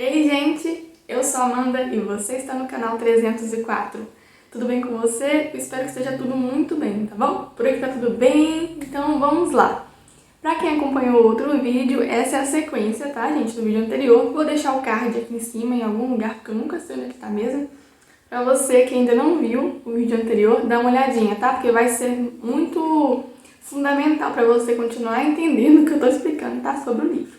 Ei, gente! Eu sou a Amanda e você está no canal 304. Tudo bem com você? Eu espero que esteja tudo muito bem, tá bom? Por aqui tá tudo bem, então vamos lá. Pra quem acompanhou outro vídeo, essa é a sequência, tá, gente, do vídeo anterior. Vou deixar o card aqui em cima, em algum lugar, porque eu nunca sei onde é que tá mesmo. Pra você que ainda não viu o vídeo anterior, dá uma olhadinha, tá? Porque vai ser muito fundamental pra você continuar entendendo o que eu tô explicando, tá? Sobre o livro.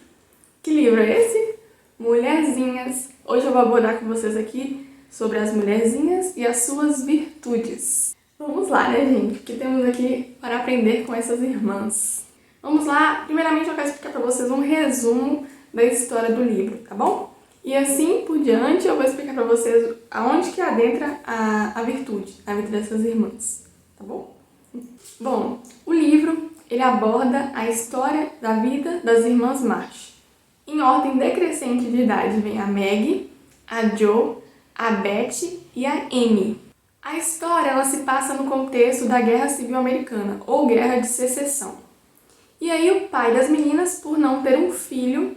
Que livro é esse? Mulherzinhas. Hoje eu vou abordar com vocês aqui sobre as mulherzinhas e as suas virtudes. Vamos lá, né, gente? O que temos aqui para aprender com essas irmãs? Vamos lá. Primeiramente eu quero explicar para vocês um resumo da história do livro, tá bom? E assim por diante eu vou explicar para vocês aonde que adentra a virtude na vida dessas irmãs, tá bom? Bom, o livro ele aborda a história da vida das irmãs March. Em ordem decrescente de idade vem a Maggie, a Jo, a Beth e a Amy. A história ela se passa no contexto da Guerra Civil Americana, ou Guerra de Secessão. E aí o pai das meninas, por não ter um filho,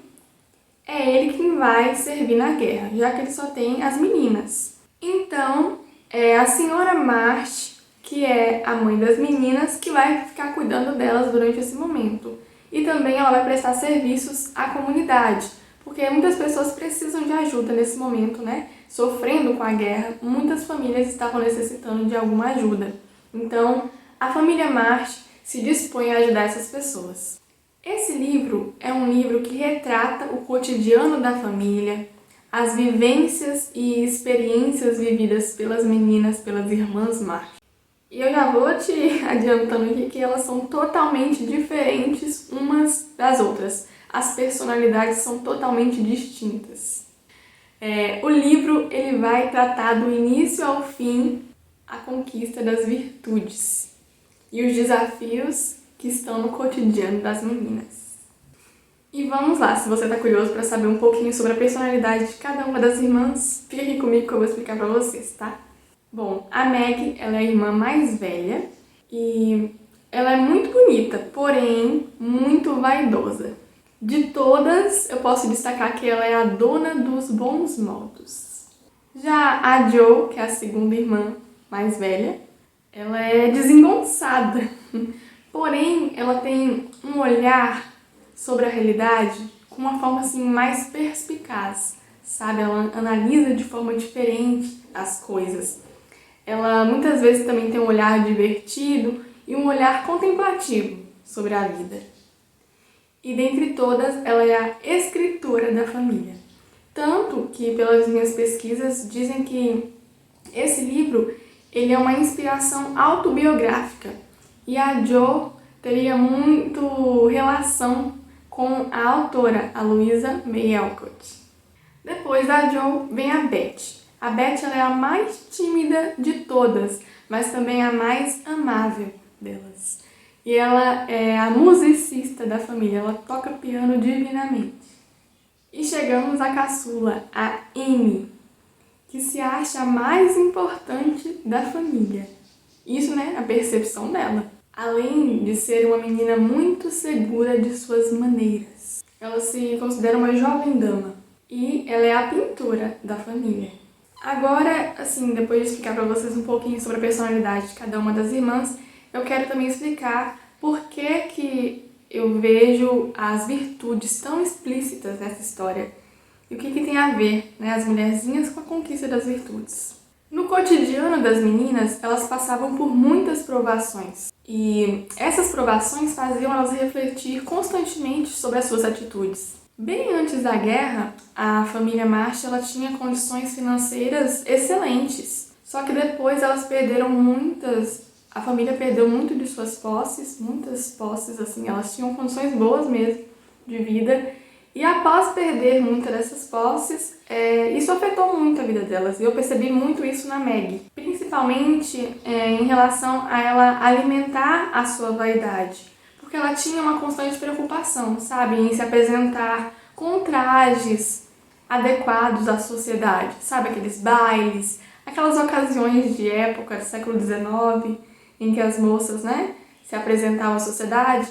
é ele quem vai servir na guerra, já que ele só tem as meninas. Então, é a senhora March, que é a mãe das meninas, que vai ficar cuidando delas durante esse momento. E também ela vai prestar serviços à comunidade, porque muitas pessoas precisam de ajuda nesse momento, né? Sofrendo com a guerra, muitas famílias estavam necessitando de alguma ajuda. Então, a família March se dispõe a ajudar essas pessoas. Esse livro é um livro que retrata o cotidiano da família, as vivências e experiências vividas pelas meninas, pelas irmãs March. E eu já vou te adiantando aqui que elas são totalmente diferentes umas das outras. As personalidades são totalmente distintas. O livro ele vai tratar do início ao fim a conquista das virtudes e os desafios que estão no cotidiano das meninas. E vamos lá, se você está curioso para saber um pouquinho sobre a personalidade de cada uma das irmãs, fica aqui comigo que eu vou explicar para vocês, tá? Bom, a Maggie, ela é a irmã mais velha e ela é muito bonita, porém muito vaidosa. De todas, eu posso destacar que ela é a dona dos bons modos. Já a Jo, que é a segunda irmã mais velha, ela é desengonçada, porém ela tem um olhar sobre a realidade com uma forma assim mais perspicaz, sabe? Ela analisa de forma diferente as coisas. Ela muitas vezes também tem um olhar divertido e um olhar contemplativo sobre a vida. E dentre todas, ela é a escritora da família. Tanto que, pelas minhas pesquisas, dizem que esse livro ele é uma inspiração autobiográfica. E a Jo teria muito relação com a autora, a Louisa May Alcott. Depois da Jo vem a Beth. A Beth ela é a mais tímida de todas, mas também a mais amável delas. E ela é a musicista da família, ela toca piano divinamente. E chegamos à caçula, a Amy, que se acha a mais importante da família. Isso, né, a percepção dela. Além de ser uma menina muito segura de suas maneiras. Ela se considera uma jovem dama e ela é a pintora da família. Agora, assim, depois de explicar para vocês um pouquinho sobre a personalidade de cada uma das irmãs, eu quero também explicar por que eu vejo as virtudes tão explícitas nessa história e o que tem a ver, né, as mulherzinhas com a conquista das virtudes. No cotidiano das meninas, elas passavam por muitas provações e essas provações faziam elas refletir constantemente sobre as suas atitudes. Bem antes da guerra, a família March ela tinha condições financeiras excelentes. Só que depois elas perderam a família perdeu muito de suas posses, muitas posses assim, elas tinham condições boas mesmo de vida. E após perder muitas dessas posses, isso afetou muito a vida delas. E eu percebi muito isso na Maggie, principalmente em relação a ela alimentar a sua vaidade. Porque ela tinha uma constante preocupação, sabe, em se apresentar com trajes adequados à sociedade, sabe, aqueles bailes, aquelas ocasiões de época do século XIX, em que as moças, né, se apresentavam à sociedade.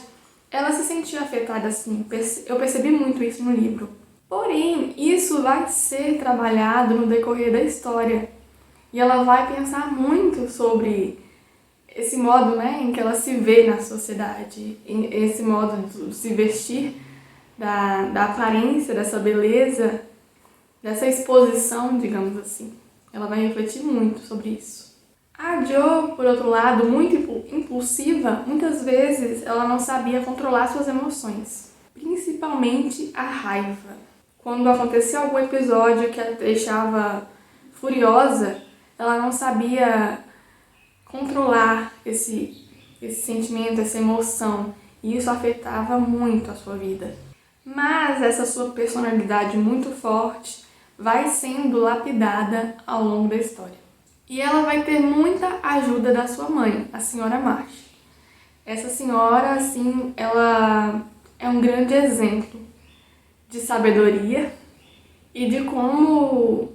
Ela se sentia afetada assim, eu percebi muito isso no livro. Porém, isso vai ser trabalhado no decorrer da história. E ela vai pensar muito sobre esse modo, né, em que ela se vê na sociedade, esse modo de se vestir, da aparência, dessa beleza, dessa exposição, digamos assim. Ela vai refletir muito sobre isso. A Jo, por outro lado, muito impulsiva, muitas vezes ela não sabia controlar suas emoções, principalmente a raiva. Quando acontecia algum episódio que a deixava furiosa, ela não sabia controlar esse sentimento, essa emoção, e isso afetava muito a sua vida. Mas essa sua personalidade muito forte vai sendo lapidada ao longo da história. E ela vai ter muita ajuda da sua mãe, a senhora March. Essa senhora, assim, ela é um grande exemplo de sabedoria e de como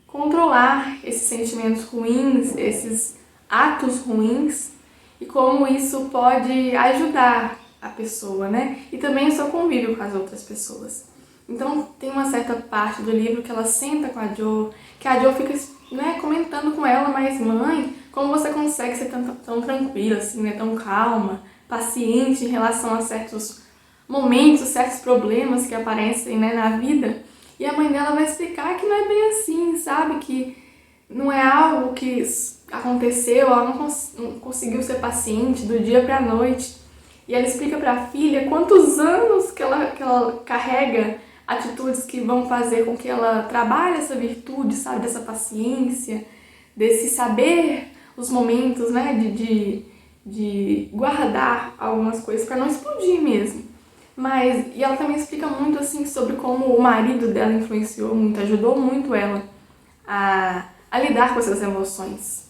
controlar esses sentimentos ruins, esses atos ruins, e como isso pode ajudar a pessoa, né? E também o seu convívio com as outras pessoas. Então tem uma certa parte do livro que ela senta com a Jo, que a Jo fica, né, comentando com ela, mas mãe, como você consegue ser tão tranquila, assim, né, tão calma, paciente em relação a certos momentos, certos problemas que aparecem, né, na vida? E a mãe dela vai explicar que não é bem assim, sabe? Que não é algo que aconteceu, ela não conseguiu ser paciente do dia para a noite. E ela explica para a filha quantos anos que ela carrega atitudes que vão fazer com que ela trabalhe essa virtude, sabe? Dessa paciência, desse saber os momentos, né? De guardar algumas coisas para não explodir mesmo. E ela também explica muito assim sobre como o marido dela influenciou muito, ajudou muito ela a lidar com essas emoções.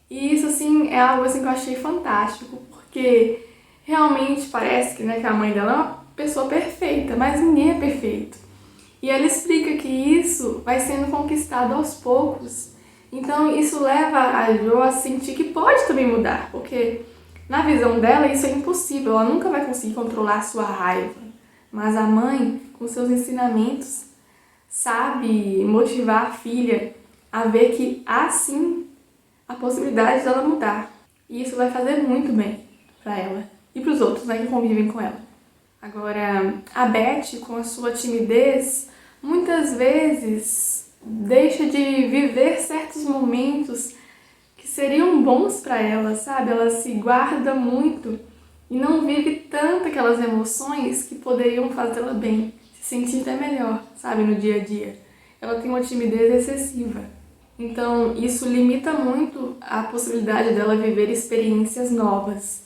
E isso assim é algo assim que eu achei fantástico, porque realmente parece que, né, que a mãe dela é uma pessoa perfeita, mas ninguém é perfeito. E ela explica que isso vai sendo conquistado aos poucos. Então isso leva a Jo a sentir que pode também mudar, porque na visão dela isso é impossível, ela nunca vai conseguir controlar a sua raiva. Mas a mãe, com seus ensinamentos, sabe motivar a filha a ver que há sim a possibilidade dela mudar. E isso vai fazer muito bem para ela e para os outros, né, que convivem com ela. Agora, a Beth, com a sua timidez, muitas vezes deixa de viver certos momentos que seriam bons para ela, sabe? Ela se guarda muito e não vive tanto aquelas emoções que poderiam fazê-la bem, se sentir até melhor, sabe, no dia a dia. Ela tem uma timidez excessiva. Então, isso limita muito a possibilidade dela viver experiências novas.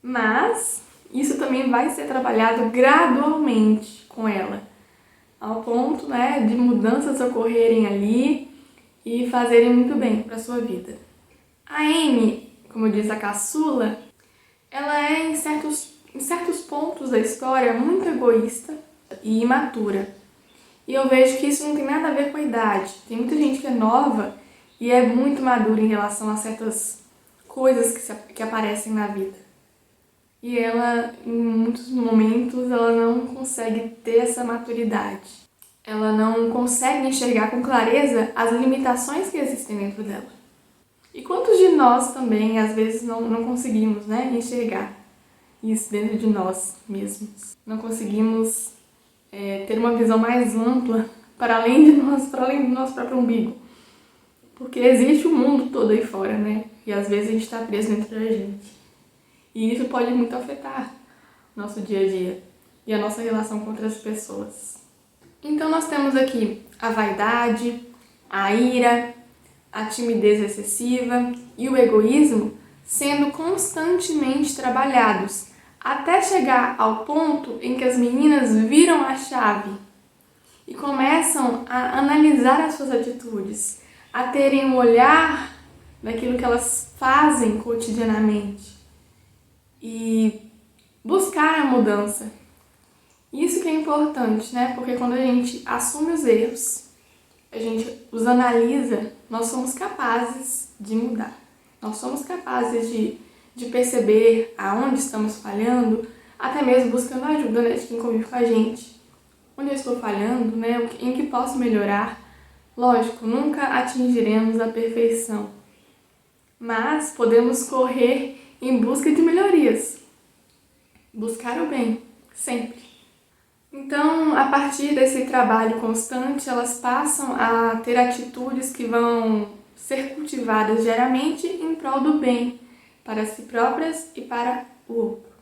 Mas isso também vai ser trabalhado gradualmente com ela, ao ponto, né, de mudanças ocorrerem ali e fazerem muito bem para sua vida. A Amy, como diz a caçula, ela é em certos pontos da história muito egoísta e imatura. E eu vejo que isso não tem nada a ver com a idade. Tem muita gente que é nova e é muito madura em relação a certas coisas que aparecem na vida. E ela, em muitos momentos, ela não consegue ter essa maturidade. Ela não consegue enxergar com clareza as limitações que existem dentro dela. E quantos de nós também, às vezes, não conseguimos, né, enxergar isso dentro de nós mesmos? Não conseguimos ter uma visão mais ampla para além do nosso próprio umbigo. Porque existe o mundo todo aí fora, né? E às vezes a gente está preso dentro da gente. E isso pode muito afetar nosso dia a dia e a nossa relação com outras pessoas. Então nós temos aqui a vaidade, a ira, a timidez excessiva e o egoísmo sendo constantemente trabalhados até chegar ao ponto em que as meninas viram a chave e começam a analisar as suas atitudes, a terem um olhar daquilo que elas fazem cotidianamente e buscar a mudança. Isso que é importante, né? Porque quando a gente assume os erros, a gente os analisa, nós somos capazes de mudar. Nós somos capazes de perceber aonde estamos falhando, até mesmo buscando a ajuda, né, de quem convive com a gente. onde eu estou falhando, né? Em que posso melhorar. Lógico, nunca atingiremos a perfeição, mas podemos correr em busca de melhorias. Buscar o bem, sempre. Então, a partir desse trabalho constante, elas passam a ter atitudes que vão ser cultivadas diariamente em prol do bem, para si próprias e para o outro.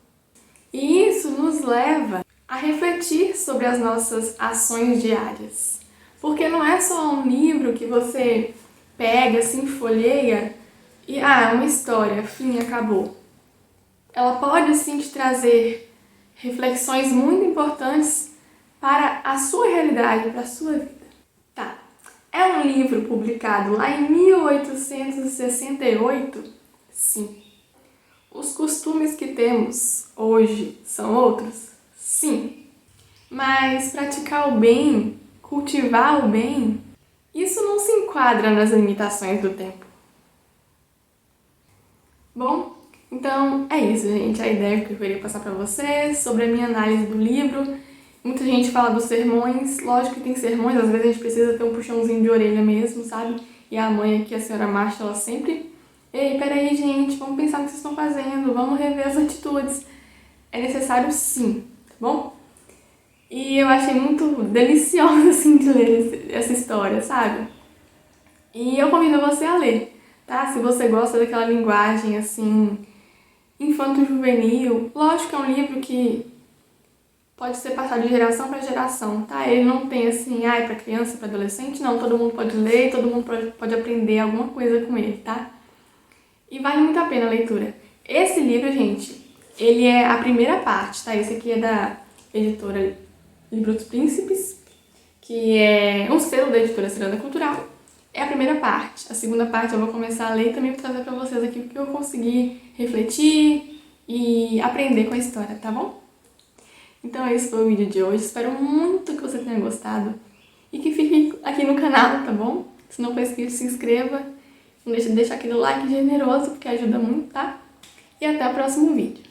E isso nos leva a refletir sobre as nossas ações diárias. Porque não é só um livro que você pega, assim, folheia e, é uma história, fim, acabou. Ela pode, sim, te trazer reflexões muito importantes para a sua realidade, para a sua vida. Tá, é um livro publicado lá em 1868? Sim. Os costumes que temos hoje são outros? Sim. Mas praticar o bem, cultivar o bem, isso não se enquadra nas limitações do tempo. Bom, então é isso, gente. A ideia que eu queria passar para vocês sobre a minha análise do livro. Muita gente fala dos sermões. Lógico que tem sermões, às vezes a gente precisa ter um puxãozinho de orelha mesmo, sabe? E a mãe aqui, a senhora Marta, ela sempre... Ei, peraí, gente, vamos pensar no que vocês estão fazendo, vamos rever as atitudes. É necessário sim, tá bom? E eu achei muito deliciosa, assim, de ler essa história, sabe? E eu convido você a ler, tá? Se você gosta daquela linguagem, assim, infanto-juvenil. Lógico que é um livro que pode ser passado de geração para geração, tá? Ele não tem, assim, para criança, para adolescente, não. Todo mundo pode ler, todo mundo pode aprender alguma coisa com ele, tá? E vale muito a pena a leitura. Esse livro, gente, ele é a primeira parte, tá? Esse aqui é da editora Livro dos Príncipes, que é um selo da editora Ciranda Cultural. É a primeira parte. A segunda parte eu vou começar a ler e também vou trazer pra vocês aqui o que eu consegui refletir e aprender com a história, tá bom? Então esse foi o vídeo de hoje. Espero muito que você tenha gostado e que fique aqui no canal, tá bom? Se não for inscrito, se inscreva. Não deixe de deixar aquele like generoso, porque ajuda muito, tá? E até o próximo vídeo.